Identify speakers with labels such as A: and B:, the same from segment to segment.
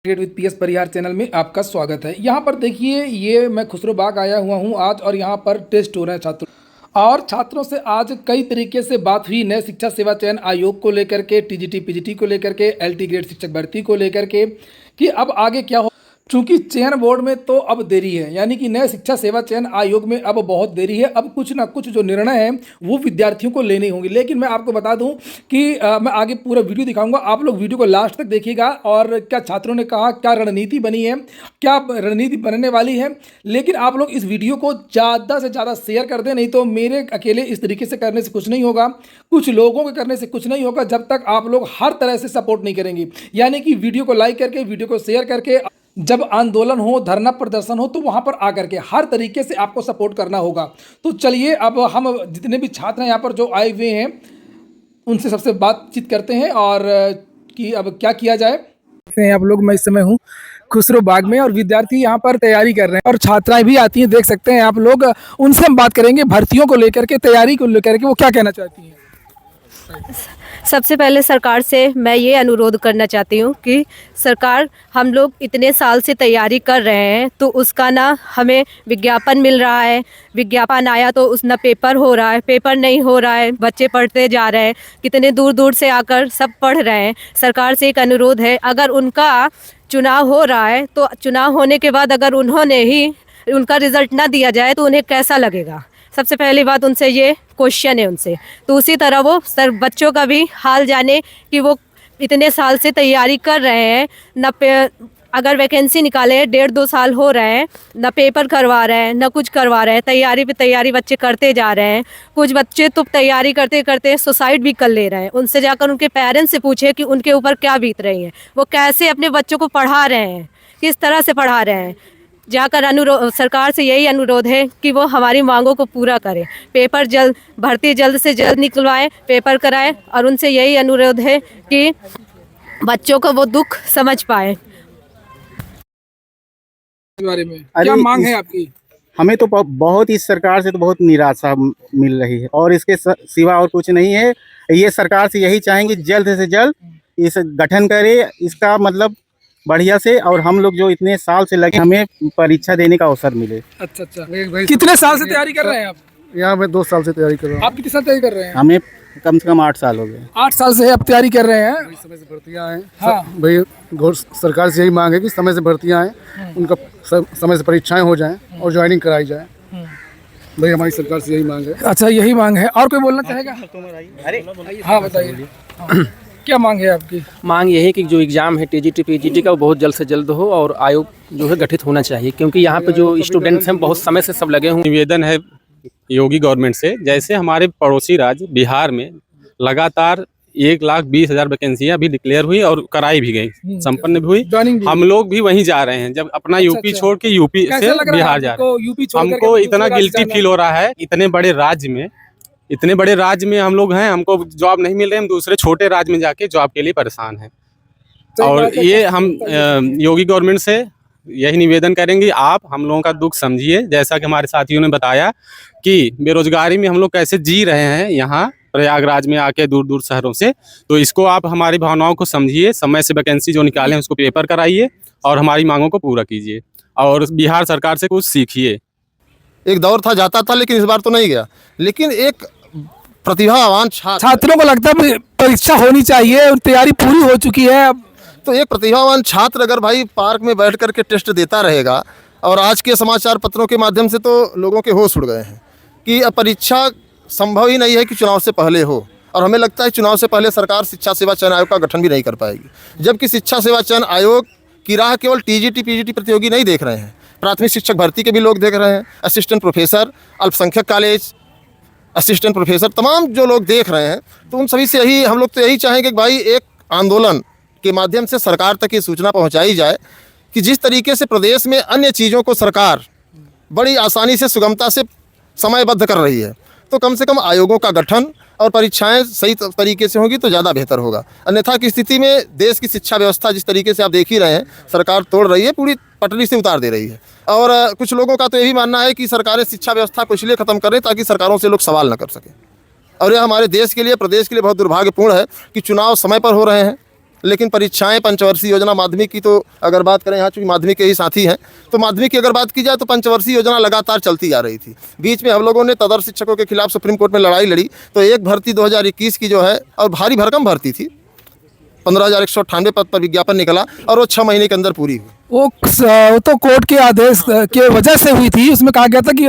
A: Cricket with PS Parihar channel में आपका स्वागत है। यहाँ पर देखिए, ये मैं खुसरो बाग आया हुआ हूँ आज, और यहाँ पर टेस्ट हो रहे हैं छात्रों और छात्रों से आज कई तरीके से बात हुई नए शिक्षा सेवा चयन आयोग को लेकर के, टीजीटी पीजीटी को लेकर के, एलटी ग्रेड शिक्षक भर्ती को लेकर के कि अब आगे क्या हो। चूंकि चयन बोर्ड में तो अब देरी है, यानी कि नए शिक्षा सेवा चयन आयोग में अब बहुत देरी है। अब कुछ ना कुछ जो निर्णय है वो विद्यार्थियों को लेने होंगे। लेकिन मैं आपको बता दूं कि मैं आगे पूरा वीडियो दिखाऊंगा, आप लोग वीडियो को लास्ट तक देखिएगा। और क्या छात्रों ने कहा, क्या रणनीति बनी है, क्या रणनीति बनने वाली है। लेकिन आप लोग इस वीडियो को ज़्यादा से ज़्यादा शेयर कर दें, नहीं तो मेरे अकेले इस तरीके से करने से कुछ नहीं होगा, कुछ लोगों के करने से कुछ नहीं होगा, जब तक आप लोग हर तरह से सपोर्ट नहीं करेंगे। यानी कि वीडियो को लाइक करके, वीडियो को शेयर करके, जब आंदोलन हो, धरना प्रदर्शन हो, तो वहां पर आकर के हर तरीके से आपको सपोर्ट करना होगा। तो चलिए, अब हम जितने भी छात्र हैं यहाँ पर जो आए हुए हैं उनसे सबसे बातचीत करते हैं और कि अब क्या किया जाए। आप लोग, मैं इस समय हूँ खुसरो बाग में और विद्यार्थी यहाँ पर तैयारी कर रहे हैं और छात्राएं भी आती हैं, देख सकते हैं आप लोग। उनसे हम बात करेंगे भर्तियों को लेकर के, तैयारी को लेकर के, वो क्या कहना चाहती हैं।
B: सबसे पहले सरकार से मैं ये अनुरोध करना चाहती हूँ कि सरकार, हम लोग इतने साल से तैयारी कर रहे हैं तो उसका ना हमें विज्ञापन मिल रहा है, विज्ञापन आया तो उस ना पेपर हो रहा है, पेपर नहीं हो रहा है, बच्चे पढ़ते जा रहे हैं, कितने दूर दूर से आकर सब पढ़ रहे हैं। सरकार से एक अनुरोध है, अगर उनका चुनाव हो रहा है तो चुनाव होने के बाद अगर उन्होंने ही उनका रिज़ल्ट ना दिया जाए तो उन्हें कैसा लगेगा। सबसे पहली बात उनसे ये क्वेश्चन है उनसे। तो उसी तरह वो बच्चों का भी हाल जाने कि वो इतने साल से तैयारी कर रहे हैं, न अगर वैकेंसी निकाले 1.5-2 साल हो रहे हैं, न पेपर करवा रहे हैं, न कुछ करवा रहे हैं, तैयारी पे तैयारी बच्चे करते जा रहे हैं। कुछ बच्चे तो तैयारी करते करते सुसाइड भी कर ले रहे हैं। उनसे जाकर उनके पेरेंट्स से पूछे कि उनके ऊपर क्या बीत रही है, वो कैसे अपने बच्चों को पढ़ा रहे हैं, किस तरह से पढ़ा रहे हैं। जाकर अनुरोध, सरकार से यही अनुरोध है कि वो हमारी मांगों को पूरा करें, पेपर भर्ती जल्द से जल्द निकलवाएं, पेपर कराएं। और उनसे यही अनुरोध है कि बच्चों को वो दुख समझ पाए।
A: बारे में क्या मांग है आपकी?
C: हमें तो बहुत इस सरकार से तो बहुत निराशा मिल रही है और इसके सिवा और कुछ नहीं है। ये सरकार से यही चाहेंगे जल्द से जल्द इस गठन करे, इसका मतलब बढ़िया से, और हम लोग जो इतने साल से लगे हमें परीक्षा देने का अवसर मिले।
A: अच्छा, कितने साल से तैयारी कर रहे हैं आप?
D: यहाँ मैं 2 साल से तैयारी कर रहा हूँ।
A: आप कितने साल तैयारी कर रहे हैं?
C: हमें कम से कम 8 साल हो गए।
A: 8 साल से आप तैयारी कर रहे हैं।
D: समय से भर्तियाँ आए।
A: हाँ।
D: भाई सरकार से यही मांग है कि समय से भर्तियाँ आए, उनका समय से परीक्षाएं हो जाएं और ज्वाइनिंग कराई जाए। भाई हमारी सरकार से यही मांग है।
A: अच्छा, यही मांग है। और कोई बोलना चाहेगा? हाँ, बताइए। क्या मांग है आपकी?
E: मांग ये है कि जो एग्ज़ाम है टीजीटी पीजीटी का वो बहुत जल्द से जल्द हो और आयोग जो है गठित होना चाहिए, क्योंकि यहाँ पे जो स्टूडेंट्स हैं बहुत समय से सब लगे हुए।
F: निवेदन है योगी गवर्नमेंट से, जैसे हमारे पड़ोसी राज्य बिहार में लगातार 1,20,000 वैकेंसियाँ भी डिक्लेयर हुई और कराई भी गई, संपन्न भी हुई। हम लोग भी वहीं जा रहे हैं, जब अपना यूपी छोड़ के यूपी से बिहार जा रहे हैं। हमको इतना गिल्टी फील हो रहा है, इतने बड़े राज्य में हम लोग हैं, हमको जॉब नहीं मिल रहे, हम दूसरे छोटे राज्य में जाके जॉब के लिए परेशान हैं। और ये हम योगी गवर्नमेंट से यही निवेदन करेंगे, आप हम लोगों का दुख समझिए। जैसा कि हमारे साथियों ने बताया कि बेरोजगारी में हम लोग कैसे जी रहे हैं यहाँ प्रयागराज में आके दूर दूर शहरों से, तो इसको आप हमारी भावनाओं को समझिए, समय से वैकेंसी जो निकालें उसको पेपर कराइए और हमारी मांगों को पूरा कीजिए और बिहार सरकार से कुछ सीखिए।
G: एक दौर था जाता था, लेकिन इस बार तो नहीं गया। लेकिन एक प्रतिभावान
A: छात्रों को लगता है परीक्षा होनी चाहिए और तैयारी पूरी हो चुकी है। अब
G: तो एक प्रतिभावान छात्र अगर भाई पार्क में बैठ करके टेस्ट देता रहेगा, और आज के समाचार पत्रों के माध्यम से तो लोगों के होश उड़ गए हैं कि अब परीक्षा संभव ही नहीं है कि चुनाव से पहले हो। और हमें लगता है चुनाव से पहले सरकार शिक्षा सेवा चयन आयोग का गठन भी नहीं कर पाएगी, जबकि शिक्षा सेवा चयन आयोग की राह केवल टीजीटी पीजीटी प्रतियोगी नहीं देख रहे हैं, प्राथमिक शिक्षक भर्ती के भी लोग देख रहे हैं, असिस्टेंट प्रोफेसर, अल्पसंख्यक कॉलेज असिस्टेंट प्रोफेसर, तमाम जो लोग देख रहे हैं। तो उन सभी से यही हम लोग तो यही चाहेंगे कि भाई एक आंदोलन के माध्यम से सरकार तक ये सूचना पहुंचाई जाए कि जिस तरीके से प्रदेश में अन्य चीज़ों को सरकार बड़ी आसानी से, सुगमता से समयबद्ध कर रही है, तो कम से कम आयोगों का गठन और परीक्षाएं सही तरीके से होंगी तो ज़्यादा बेहतर होगा। अन्यथा की स्थिति में देश की शिक्षा व्यवस्था जिस तरीके से आप देख ही रहे हैं, सरकार तोड़ रही है, पूरी पटरी से उतार दे रही है। और कुछ लोगों का तो यही मानना है कि सरकारें शिक्षा व्यवस्था को इसलिए ख़त्म करें ताकि सरकारों से लोग सवाल न कर सकें। और यह हमारे देश के लिए, प्रदेश के लिए बहुत दुर्भाग्यपूर्ण है कि चुनाव समय पर हो रहे हैं, लेकिन परीक्षाएं पंचवर्षीय योजना माध्यमिक की तो अगर बात करें, यहाँ चूँकि माध्यमिक के ही साथी हैं, तो माध्यमिक की अगर बात की जाए तो पंचवर्षीय योजना लगातार चलती आ रही थी। बीच में हम लोगों ने तदर्थ शिक्षकों के खिलाफ सुप्रीम कोर्ट में लड़ाई लड़ी, तो एक भर्ती 2021 की जो है, और भारी भरकम भर्ती थी, 15,198 पद पर विज्ञापन निकला और वो 6 महीने के अंदर पूरी हुई।
A: वो तो कोर्ट के आदेश के वजह से हुई थी, उसमें कहा गया था कि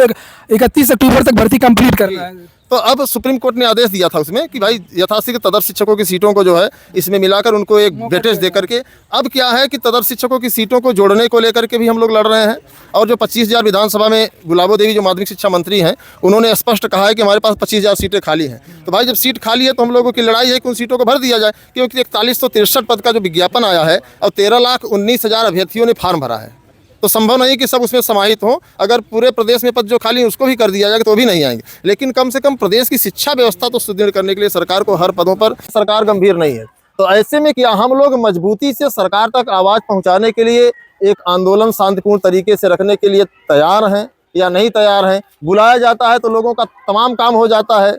A: 31 अक्टूबर तक भर्ती कंप्लीट करना है।
G: तो अब सुप्रीम कोर्ट ने आदेश दिया था उसमें कि भाई यथाशीघ्र तदर्थ शिक्षकों की सीटों को जो है इसमें मिलाकर उनको एक वेटेज दे करके, अब क्या है कि तदर्थ शिक्षकों की सीटों को जोड़ने को लेकर के भी हम लोग लड़ रहे हैं। और जो 25,000 विधानसभा में गुलाबो देवी जो माध्यमिक शिक्षा मंत्री हैं, उन्होंने स्पष्ट कहा है कि हमारे पास 25,000 सीटें खाली हैं। तो भाई जब सीट खाली है तो हम लोगों की लड़ाई है कि उन सीटों को भर दिया जाए, क्योंकि 4163 पद का जो विज्ञापन आया है और 13,19,000 अभ्यर्थियों ने फॉर्म भरा है, तो संभव नहीं कि सब उसमें समाहित हों। अगर पूरे प्रदेश में पद जो खाली हैं उसको भी कर दिया जाएगा तो भी नहीं आएंगे, लेकिन कम से कम प्रदेश की शिक्षा व्यवस्था तो सुदृढ़ करने के लिए सरकार को हर पदों पर, सरकार गंभीर नहीं है। तो ऐसे में क्या हम लोग मजबूती से सरकार तक आवाज़ पहुंचाने के लिए एक आंदोलन शांतिपूर्ण तरीके से रखने के लिए तैयार हैं या नहीं तैयार हैं? बुलाया जाता है तो लोगों का तमाम काम हो जाता है।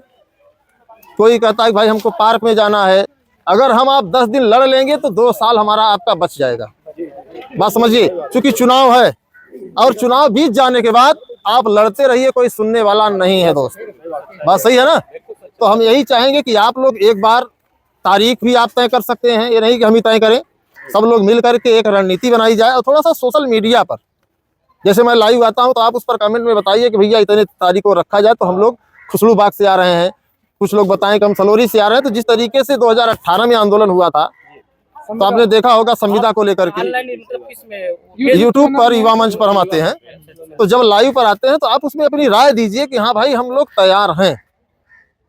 G: कोई कहता है कि भाई हमको पार्क में जाना है, अगर हम आप 10 दिन लड़ लेंगे तो 2 साल हमारा आपका बच जाएगा। बात समझिए, क्योंकि चुनाव है और चुनाव बीत जाने के बाद आप लड़ते रहिए, कोई सुनने वाला नहीं है दोस्त। बात सही है ना? तो हम यही चाहेंगे कि आप लोग एक बार तारीख भी आप तय कर सकते हैं, ये नहीं कि हम ही तय करें, सब लोग मिल करके एक रणनीति बनाई जाए। और थोड़ा सा सोशल मीडिया पर, जैसे मैं लाइव आता हूं तो आप उस पर कमेंट में बताइए कि भैया इतने तारीख को रखा जाए, तो हम लोग खुसरू बाग से आ रहे हैं, कुछ लोग बताएं कि हम सलोरी से आ रहे हैं। तो जिस तरीके से 2018 में आंदोलन हुआ था, तो आपने देखा होगा संविदा को लेकर के यूट्यूब पर, युवा मंच पर हम आते हैं, तो जब लाइव पर आते हैं तो आप उसमें अपनी राय दीजिए कि हाँ भाई हम लोग तैयार हैं,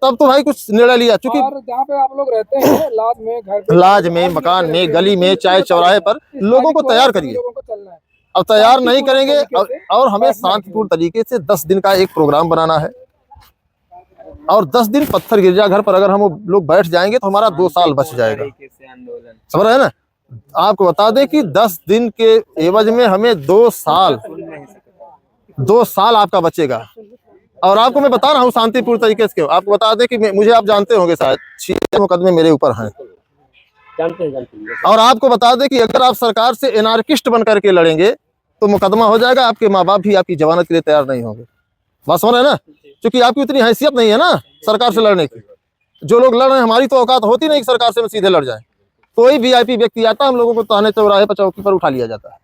G: तब तो भाई कुछ निर्णय लिया। चूंकि
A: जहाँ पे आप लोग रहते हैं, लाज में, घर पे,
G: लाज में, मकान में, गली में, चाहे चौराहे पर, लोगों को तैयार करिए।
A: लोगों को चलना है।
G: अब तैयार नहीं करेंगे और हमें शांतिपूर्ण तरीके से 10 दिन का एक प्रोग्राम बनाना है, और 10 दिन पत्थर गिरजाघर पर अगर हम लोग बैठ जाएंगे तो हमारा 2 साल बच जाएगा। समझ रहे हैं ना? आपको बता दें कि 10 दिन के एवज में हमें 2 साल आपका बचेगा। और आपको मैं बता रहा हूँ शांतिपूर्ण तरीके से। आपको बता दें कि मुझे आप जानते होंगे शायद, 6 मुकदमे मेरे ऊपर हैं। और आपको बता दें कि अगर आप सरकार से एनार्किस्ट बन करके लड़ेंगे तो मुकदमा हो जाएगा, आपके माँ बाप भी आपकी जमानत के लिए तैयार नहीं होंगे। बात समझ रहे हैं ना? क्योंकि आपकी उतनी हैसियत नहीं है ना सरकार से लड़ने की। जो लोग लड़ रहे हैं, हमारी तो औकात होती नहीं कि सरकार से सीधे लड़ जाए। कोई VIP व्यक्ति आता है, हम लोगों को ताने चौराहे पर, चौकी पर उठा लिया जाता है।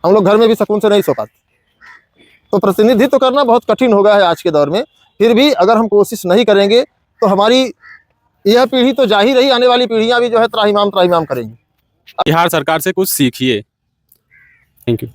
G: हम लोग घर में भी सुकून से नहीं सो पाते। तो प्रतिनिधित्व करना बहुत कठिन हो गया है आज के दौर में। फिर भी अगर हम कोशिश नहीं करेंगे तो हमारी यह पीढ़ी तो जा ही रही, आने वाली पीढ़ियां भी जो है त्राहिमाम करेंगी।
F: बिहार सरकार से कुछ सीखिए। Thank you.